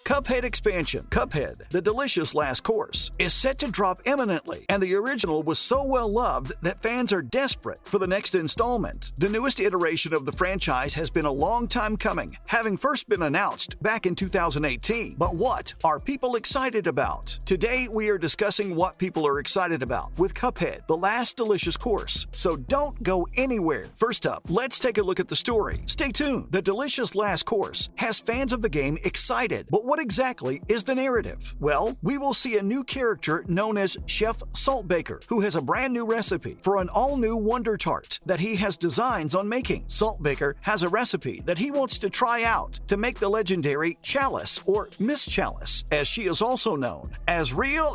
Cuphead expansion, Cuphead, the delicious last course, is set to drop imminently, and the original was so well loved that fans are desperate for the next installment. The newest iteration of the franchise has been a long time coming, having first been announced back in 2018. But what are people excited about? Today we are discussing what people are excited about with Cuphead, the last delicious course. So don't go anywhere. First up, let's take a look at the story. Stay tuned. The delicious last course has fans of the game excited, but what exactly is the narrative? Well, we will see a new character known as Chef Saltbaker, who has a brand new recipe for an all-new Wonder Tart that he has designs on making. Saltbaker has a recipe that he wants to try out to make the legendary Chalice, or Miss Chalice, as she is also known, as real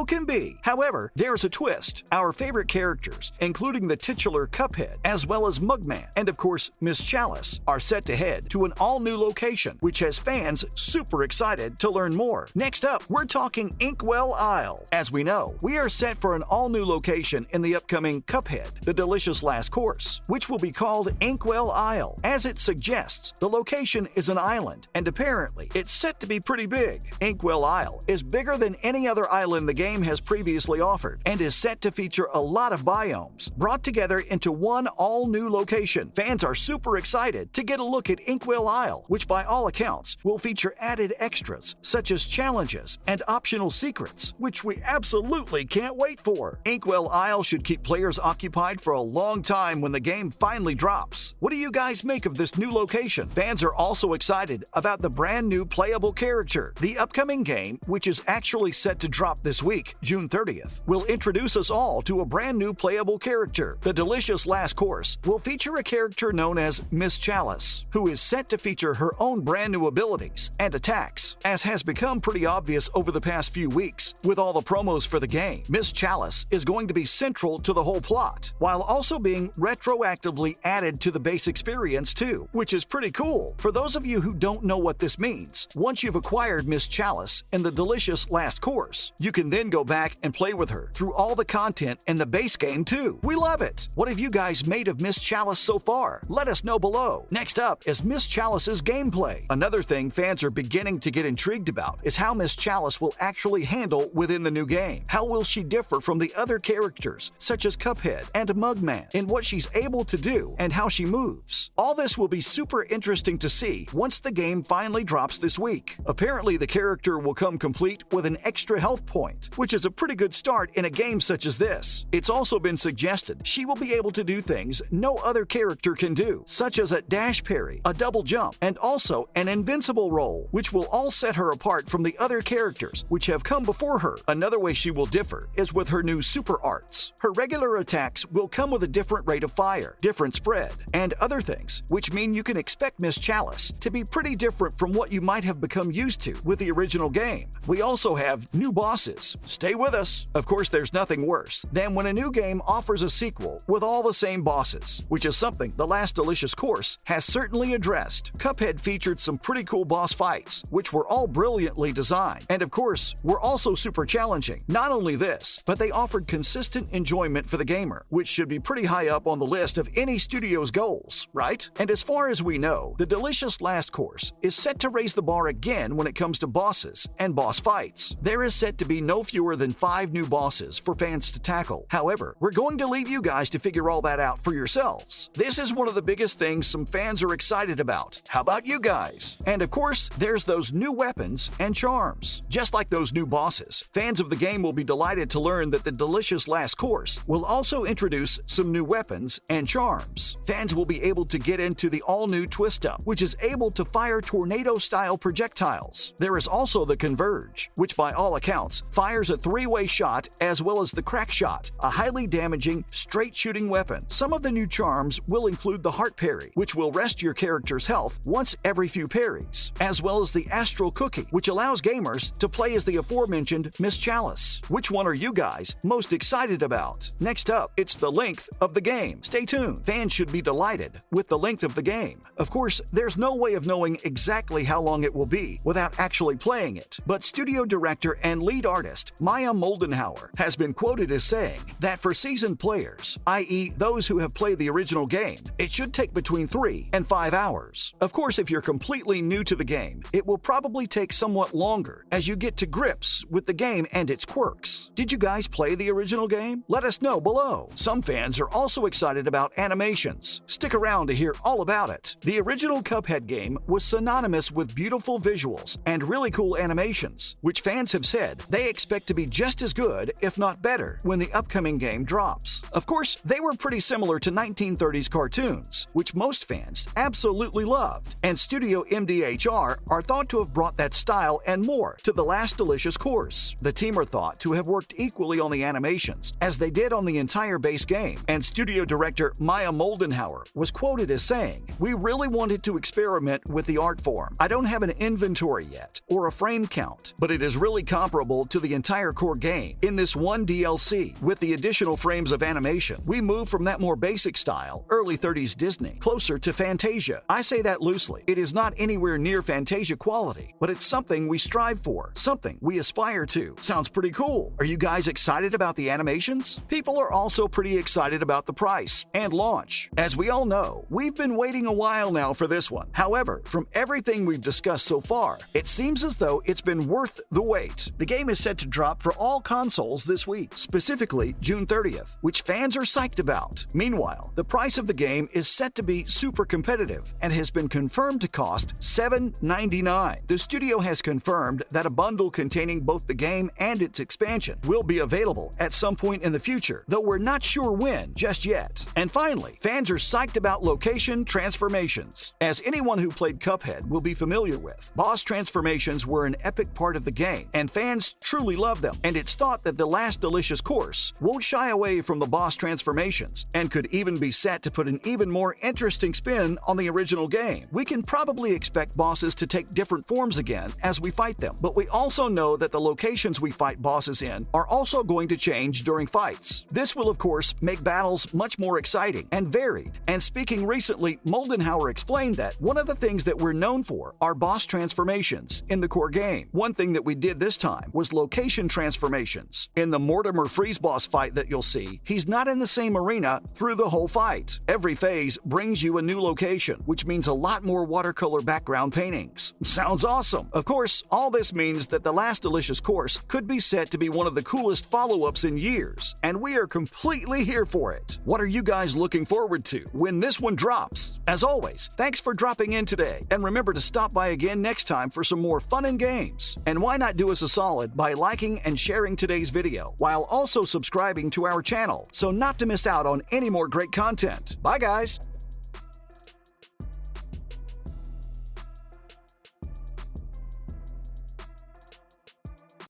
can be. However, there's a twist. Our favorite characters, including the titular Cuphead, as well as Mugman, and of course Miss Chalice, are set to head to an all-new location, which has fans super excited to learn more. Next up, we're talking Inkwell Isle. As we know, we are set for an all-new location in the upcoming Cuphead, the delicious last course, which will be called Inkwell Isle. As it suggests, the location is an island, and apparently it's set to be pretty big. Inkwell Isle is bigger than any other island the game has previously offered, and is set to feature a lot of biomes brought together into one all-new location. Fans are super excited to get a look at Inkwell Isle, which by all accounts will feature added extras such as challenges and optional secrets, which we absolutely can't wait for. Inkwell Isle should keep players occupied for a long time when the game finally drops. What do you guys make of this new location? Fans are also excited about the brand new playable character. The upcoming game, which is actually set to drop this week, June 30th, will introduce us all to a brand new playable character. The delicious last course will feature a character known as Miss Chalice, who is set to feature her own brand new abilities and attacks. As has become pretty obvious over the past few weeks with all the promos for the game, Miss Chalice is going to be central to the whole plot, while also being retroactively added to the base experience too, which is pretty cool. For those of you who don't know what this means, once you've acquired Miss Chalice in the delicious last course, you can then go back and play with her through all the content in the base game too. We love it! What have you guys made of Miss Chalice so far? Let us know below. Next up is Miss Chalice's gameplay. Another thing fans are beginning to get intrigued about is how Miss Chalice will actually handle within the new game. How will she differ from the other characters, such as Cuphead and Mugman, in what she's able to do and how she moves? All this will be super interesting to see once the game finally drops this week. Apparently, the character will come complete with an extra health point, which is a pretty good start in a game such as this. It's also been suggested she will be able to do things no other character can do, such as a dash parry, a double jump, and also an invincible roll, which will all set her apart from the other characters which have come before her. Another way she will differ is with her new super arts. Her regular attacks will come with a different rate of fire, different spread, and other things, which mean you can expect Miss Chalice to be pretty different from what you might have become used to with the original game. We also have new bosses. Stay with us. Of course, there's nothing worse than when a new game offers a sequel with all the same bosses, which is something the last delicious course has certainly addressed. Cuphead featured some pretty cool boss fights, which were all brilliantly designed, and of course, were also super challenging. Not only this, but they offered consistent enjoyment for the gamer, which should be pretty high up on the list of any studio's goals, right? And as far as we know, the delicious last course is set to raise the bar again when it comes to bosses and boss fights. There is set to be no fewer than 5 new bosses for fans to tackle. However, we're going to leave you guys to figure all that out for yourselves. This is one of the biggest things some fans are excited about. How about you guys? And of course, there's those new weapons and charms. Just like those new bosses, fans of the game will be delighted to learn that the delicious last course will also introduce some new weapons and charms. Fans will be able to get into the all-new Twist Up, which is able to fire tornado-style projectiles. There is also the Converge, which by all accounts fires a 3-way shot, as well as the Crack Shot, a highly damaging, straight-shooting weapon. Some of the new charms will include the Heart Parry, which will rest your character's health once every few parries, as well as the Astral Cookie, which allows gamers to play as the aforementioned Miss Chalice. Which one are you guys most excited about? Next up, it's the length of the game. Stay tuned. Fans should be delighted with the length of the game. Of course, there's no way of knowing exactly how long it will be without actually playing it, but studio director and lead artist Maya Moldenhauer has been quoted as saying that for seasoned players, i.e. those who have played the original game, it should take between 3 and 5 hours. Of course, if you're completely new to the game, it will will probably take somewhat longer as you get to grips with the game and its quirks. Did you guys play the original game? Let us know below. Some fans are also excited about animations. Stick around to hear all about it. The original Cuphead game was synonymous with beautiful visuals and really cool animations, which fans have said they expect to be just as good, if not better, when the upcoming game drops. Of course, they were pretty similar to 1930s cartoons, which most fans absolutely loved, and Studio MDHR are thought to have brought that style and more to The Last Delicious Course. The team are thought to have worked equally on the animations as they did on the entire base game, and studio director Maya Moldenhauer was quoted as saying, "We really wanted to experiment with the art form. I don't have an inventory yet, or a frame count, but it is really comparable to the entire core game. In this one DLC, with the additional frames of animation, we move from that more basic style, early 30s Disney, closer to Fantasia. I say that loosely. It is not anywhere near Fantasia quality, but it's something we strive for, something we aspire to. Sounds pretty cool. Are you guys excited about the animations? People are also pretty excited about the price and launch. As we all know, we've been waiting a while now for this one. However, from everything we've discussed so far, it seems as though it's been worth the wait. The game is set to drop for all consoles this week, specifically June 30th, which fans are psyched about. Meanwhile, the price of the game is set to be super competitive and has been confirmed to cost $7.99. The studio has confirmed that a bundle containing both the game and its expansion will be available at some point in the future, though we're not sure when just yet. And finally, fans are psyched about location transformations. As anyone who played Cuphead will be familiar with, boss transformations were an epic part of the game, and fans truly love them, and it's thought that The Last Delicious Course won't shy away from the boss transformations and could even be set to put an even more interesting spin on the original game. We can probably expect bosses to take different forms again as we fight them, but we also know that the locations we fight bosses in are also going to change during fights. This will, of course, make battles much more exciting and varied. And speaking recently, Moldenhauer explained that one of the things that we're known for are boss transformations in the core game. One thing that we did this time was location transformations. In the Mortimer Freeze boss fight that you'll see, he's not in the same arena through the whole fight. Every phase brings you a new location, which means a lot more watercolor background paintings. Sounds awesome! Of course, all this means that The Last Delicious Course could be set to be one of the coolest follow-ups in years, and we are completely here for it. What are you guys looking forward to when this one drops? As always, thanks for dropping in today, and remember to stop by again next time for some more fun and games. And why not do us a solid by liking and sharing today's video, while also subscribing to our channel, so not to miss out on any more great content. Bye guys!